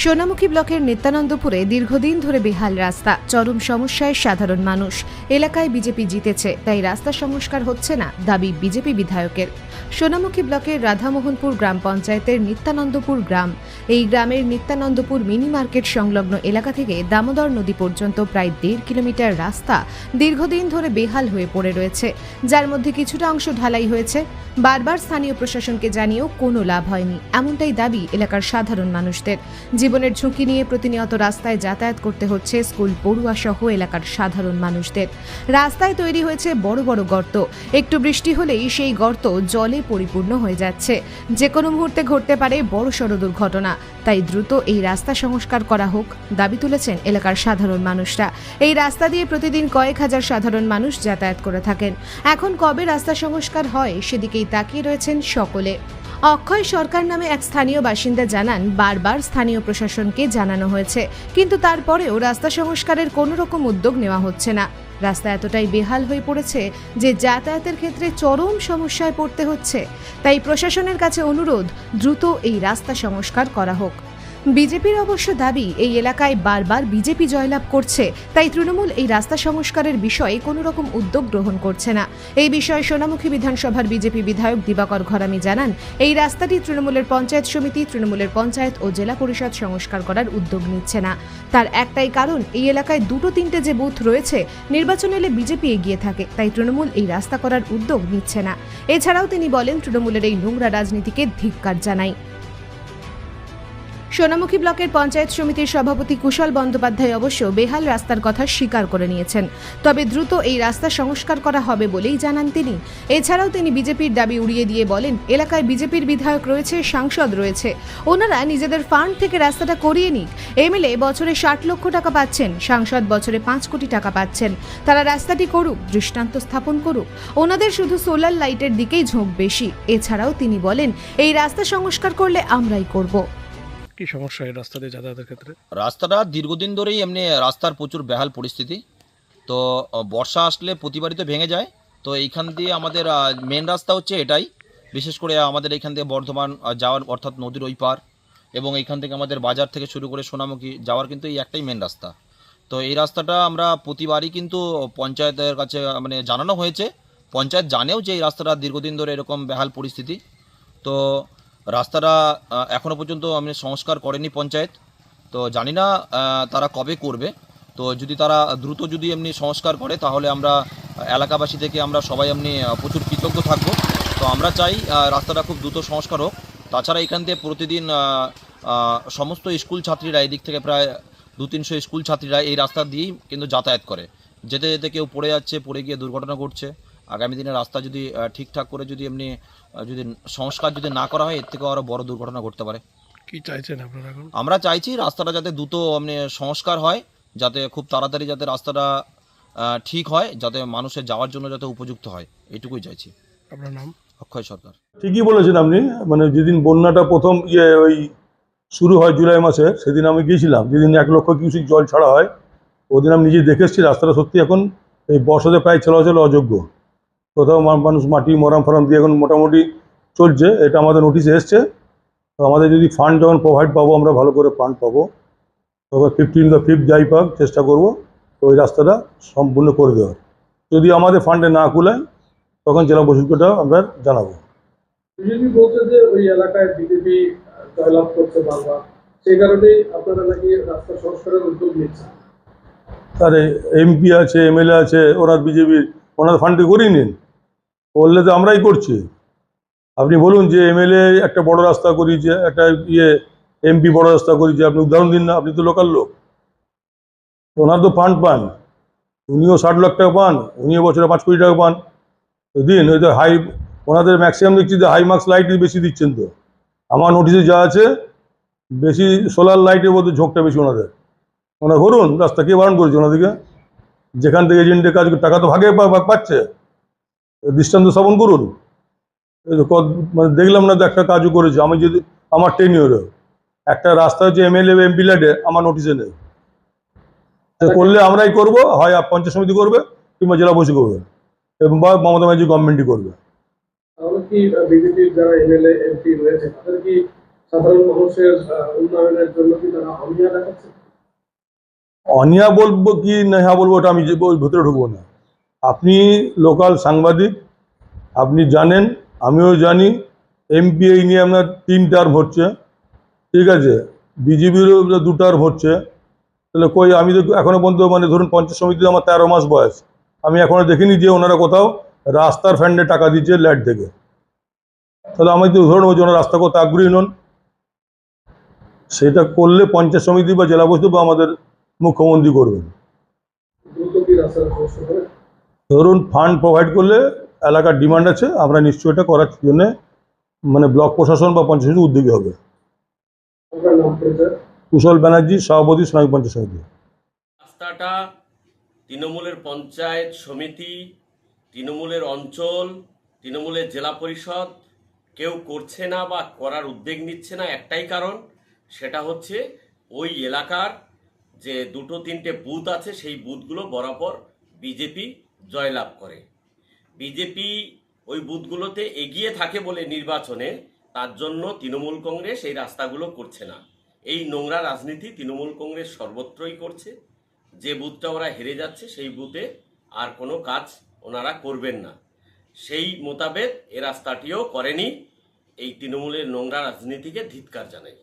সোনামুখী ব্লকের নিত্যানন্দপুরে দীর্ঘদিন ধরে বেহাল রাস্তা, চরম সমস্যায় সাধারণ মানুষ। এলাকায় বিজেপি জিতেছে, তাই রাস্তা সংস্কার হচ্ছে না, দাবি বিজেপি বিধায়কের। সোনামুখী ব্লকের রাধামোহনপুর গ্রাম পঞ্চায়েতের নিত্যানন্দপুর গ্রাম। এই গ্রামের নিত্যানন্দপুর মিনি মার্কেট সংলগ্ন এলাকা থেকে দামোদর নদী পর্যন্ত প্রায় 1.5 কিলোমিটার রাস্তা দীর্ঘদিন ধরে বেহাল হয়ে পড়ে রয়েছে, যার মধ্যে কিছুটা অংশ ঢালাই হয়েছে। বারবার স্থানীয় প্রশাসনকে জানিয়েও কোনো লাভ হয়নি, এমনটাই দাবি এলাকার সাধারণ মানুষদের। জীবনের ঝুঁকি নিয়ে প্রতিনিয়ত রাস্তায় যাতায়াত করতে হচ্ছে স্কুল পড়ুয়া সহ এলাকার সাধারণ মানুষদের। রাস্তায় তৈরি হয়েছে বড় বড় গর্ত, একটু বৃষ্টি হলেই সেই গর্ত জলে পরিপূর্ণ হয়ে যাচ্ছে। যে কোনো মুহূর্তে ঘটতে পারে বড়সড় দুর্ঘটনা, তাই দ্রুত এই রাস্তা সংস্কার করা হোক, দাবি তুলেছেন এলাকার সাধারণ মানুষরা। এই রাস্তা দিয়ে প্রতিদিন কয়েক হাজার সাধারণ মানুষ যাতায়াত করে থাকেন। এখন কবে রাস্তা সংস্কার হয় সেদিকেই তাকিয়ে রয়েছেন সকলে। অক্ষয় সরকার নামে এক স্থানীয় বাসিন্দা জানান, বারবার স্থানীয় প্রশাসনকে জানানো হয়েছে, কিন্তু তারপরেও রাস্তা সংস্কারের কোনো রকম উদ্যোগ নেওয়া হচ্ছে না। রাস্তা এতটাই বেহাল হয়ে পড়েছে যে যাতায়াতের ক্ষেত্রে চরম সমস্যায় পড়তে হচ্ছে। তাই প্রশাসনের কাছে অনুরোধ, দ্রুত এই রাস্তা সংস্কার করা হোক। বিজেপির অবশ্য দাবি, এই এলাকায় বারবার বিজেপি জয়লাভ করছে, তাই তৃণমূল এই রাস্তা সংস্কারের বিষয়ে কোনো রকম উদ্যোগ গ্রহণ করছে না। এই বিষয়ে সোনামুখী বিধানসভার বিজেপি বিধায়ক দিবাকর ঘরামি জানান, এই রাস্তাটি তৃণমূলের পঞ্চায়েত সমিতি, তৃণমূলের পঞ্চায়েত ও জেলা পরিষদ সংস্কার করার উদ্যোগ নিচ্ছে না। তার একটাই কারণ, এই এলাকায় 2-3টে যে বুথ রয়েছে, নির্বাচন এলে বিজেপি এগিয়ে থাকে, তাই তৃণমূল এই রাস্তা করার উদ্যোগ নিচ্ছে না। এছাড়াও তিনি বলেন, তৃণমূলের এই নোংরা রাজনীতিকে ধিক্কার জানাই। সোনামুখী ব্লকের পঞ্চায়েত সমিতির সভাপতি কুশল বন্দ্যোপাধ্যায় অবশ্য বেহাল রাস্তার কথা স্বীকার করে নিয়েছেন, তবে দ্রুত এই রাস্তা সংস্কার করা হবে বলেই জানান তিনি। এছাড়াও তিনি বিজেপির দাবি উড়িয়ে দিয়ে বলেন, এলাকায় বিজেপির বিধায়ক রয়েছে, সাংসদ রয়েছে, ওনারা নিজেদের ফান্ড থেকে রাস্তাটা করিয়ে নিক। এমএলএ বছরে 60 লক্ষ টাকা পাচ্ছেন, সাংসদ বছরে 5 কোটি টাকা পাচ্ছেন, তারা রাস্তাটি করুক, দৃষ্টান্ত স্থাপন করুক। ওনাদের শুধু সোলার লাইটের দিকেই ঝোঁক বেশি। এছাড়াও তিনি বলেন, এই রাস্তা সংস্কার করলে আমরাই করব। কি সমস্যা এই রাস্তা দিয়ে যাতায়াতের ক্ষেত্রে? রাস্তাটা দীর্ঘদিন ধরেই এমনি রাস্তার প্রচুর বেহাল পরিস্থিতি। তো বর্ষা আসলে প্রতিবারই তো ভেঙে যায়। তো এইখান দিয়ে আমাদের মেন রাস্তা হচ্ছে এটাই, বিশেষ করে আমাদের এইখান থেকে বর্ধমান যাওয়ার, অর্থাৎ নদীর ওই পার, এবং এইখান থেকে আমাদের বাজার থেকে শুরু করে সোনামুখী যাওয়ার কিন্তু এই একটাই মেন রাস্তা। তো এই রাস্তাটা আমরা প্রতিবারই কিন্তু পঞ্চায়েতের কাছে মানে জানানো হয়েছে, পঞ্চায়েত জানেও যে এই রাস্তাটা দীর্ঘদিন ধরে এরকম বেহাল পরিস্থিতি। তো রাস্তাটা এখনও পর্যন্ত আমি সংস্কার করেনি পঞ্চায়েত, তো জানি না তারা কবে করবে। তো যদি তারা দ্রুত যদি এমনি সংস্কার করে, তাহলে আমরা এলাকাবাসী থেকে আমরা সবাই এমনি প্রচুর কৃতজ্ঞ থাকব। তো আমরা চাই রাস্তাটা খুব দ্রুত সংস্কার হোক। তাছাড়া এখান থেকে প্রতিদিন সমস্ত স্কুল ছাত্রীরা, এই দিক থেকে প্রায় 200-300 স্কুল ছাত্রীরা এই রাস্তা দিয়েই কিন্তু যাতায়াত করে। যেতে যেতে কেউ পড়ে যাচ্ছে, পড়ে গিয়ে দুর্ঘটনা ঘটছে। আগামী দিনে রাস্তা যদি ঠিকঠাক করে যদি এমনি যদি সংস্কার যদি না করা হয়, এর থেকেও আরও বড় দুর্ঘটনা ঘটতে পারে। কি চাইছেন আপনারা এখন? আমরা চাইছি রাস্তাটা যাতে দ্রুত এমনি সংস্কার হয়, যাতে খুব তাড়াতাড়ি যাতে রাস্তাটা ঠিক হয়, যাতে মানুষের যাওয়ার জন্য যাতে উপযুক্ত হয়, এইটুকুই চাইছি। আপনার নাম? অক্ষয় সরকার। ঠিকই বলেছেন আপনি, মানে যেদিন বন্যাটা প্রথম ওই শুরু হয় জুলাই মাসে, সেদিন আমি গিয়েছিলাম, যেদিন 1 লক্ষ কিউসেক জল ছাড়া হয়, ওদিন আমি নিজে দেখে এসেছি রাস্তাটা সত্যি এখন এই বর্ষাতে প্রায় চলাচল অযোগ্য। কোথাও মানুষ মাটি মরাম ফরাম দিয়ে এখন মোটামুটি চলছে, এটা আমাদের নোটিশে এসছে। তো আমাদের যদি ফান্ড যখন প্রোভাইড পাবো, আমরা ভালো করে ফান্ড পাবো, তবে 15 যাই পাক চেষ্টা করবো ওই রাস্তাটা সম্পূর্ণ করে দেওয়ার। যদি আমাদের ফান্ডে না কুলায়, তখন জেলা প্রশাসনটা আমরা জানাবো। বিজেপি বলছে যে ওই এলাকায় বিজেপি জয়লাভ করছে বারবার, সেই কারণেই আপনারা নাকি রাস্তা সংস্কারের উদ্যোগ নিচ্ছেন। তার এমপি আছে, এমএলএ আছে, ওরা বিজেপির, ওনার ফান্ডে করিয়ে নিন, বললে তো আমরাই করছি। আপনি বলুন যে এমএলএ একটা বড় রাস্তা করিয়েছে, একটা এমপি বড় রাস্তা করিয়েছে, আপনি উদাহরণ দিন না, আপনি তো লোকাল লোক, ওনার তো ফান্ড পান, উনিও 60 লাখ টাকা পান, উনিও বছরে 5 কোটি টাকা পান। তো দিন, ওই তো ওনাদের ম্যাক্সিমাম দেখছি যে হাই মার্কস লাইটই বেশি দিচ্ছেন। তো আমার নোটিশে যা আছে, বেশি সোলার লাইটের মধ্যে ঝোঁকটা বেশি ওনাদের। ওনারা করুন রাস্তা, কে বারণ করেছে ওনাদেরকে? যেখান থেকে এজেন্টের কাজ টাকা তো ভাগে পাচ্ছে, দৃষ্টান্ত স্থাপন করুন। মানে দেখলাম না তো একটা কাজও করেছে। আমি যদি আমার টেনিওরে একটা রাস্তা হচ্ছে এমএলএ এমপি লাইটে, আমার নোটিশে নেই, করলে আমরাই করব, হয় পঞ্চায়েত সমিতি করবে, কিংবা জেলা পরিষদ করবে, এবং বা মমতা ব্যানার্জি গভর্নমেন্টই করবে। তাহলে কি বিজেপির যারা এমএলএ এমপি রয়েছে, তাদের কি সাধারণ মানুষের উন্নয়নের জন্য কি তারা অনীহা দেখাচ্ছে? অনিয়া বলবো কি নেহা বলবো ওটা আমি ওই ভেতরে ঢুকবো না। আপনি লোকাল সাংবাদিক, আপনি জানেন, আমিও জানি, এমপি এই নিয়ে আপনার 3 টার্ম হচ্ছে, ঠিক আছে, বিজেপিরও 2 টার্ম হচ্ছে। তাহলে কই আমি তো এখনো পর্যন্ত মানে ধরুন পঞ্চায়েত সমিতিতে আমার 13 মাস বয়স, আমি এখনো দেখিনি যে ওনারা কোথাও রাস্তার ফ্যান্ডে টাকা দিচ্ছে ল্যাট থেকে। তাহলে আমি তো ধরুন ওই জন্য রাস্তা করতে আগ্রহী নন। সেটা করলে পঞ্চায়েত সমিতি বা জেলা পরিষদ বা আমাদের মুখ্যমন্ত্রী করবেন। দ্রুত কি রাস্তার সমস্যা হবে? ধরুন ফান্ড প্রোভাইড করলে, এলাকার ডিমান্ড আছে, আমরা নিশ্চয়ই এটা করার জন্য মানে ব্লক প্রশাসন বা পঞ্চায়েত সমিতি উদ্যোগী হবে। আপনার নাম পরিচয়? কুশল ব্যানার্জি, সভাপতি, শ্রমিক পঞ্চায়েত সমিতি। রাস্তাটা তৃণমূলের পঞ্চায়েত সমিতি, তৃণমূলের অঞ্চল, তৃণমূলের জেলা পরিষদ কেউ করছে না বা করার উদ্যোগ নিচ্ছে না, একটাই কারণ, সেটা হচ্ছে ওই এলাকার যে 2-3টে বুথ আছে সেই বুথগুলো বরাবর বিজেপি জয়লাভ করে। বিজেপি ওই বুথগুলোতে এগিয়ে থাকে বলে নির্বাচনে, তার জন্য তৃণমূল কংগ্রেস এই রাস্তাগুলো করছে না। এই নোংরা রাজনীতি তৃণমূল কংগ্রেস সর্বত্রই করছে। যে বুথটা ওরা হেরে যাচ্ছে সেই বুথে আর কোনো কাজ ওনারা করবেন না, সেই মোতাবেক এ রাস্তাটিও করেনি। এই তৃণমূলের নোংরা রাজনীতিকে ধিক্কার জানাই।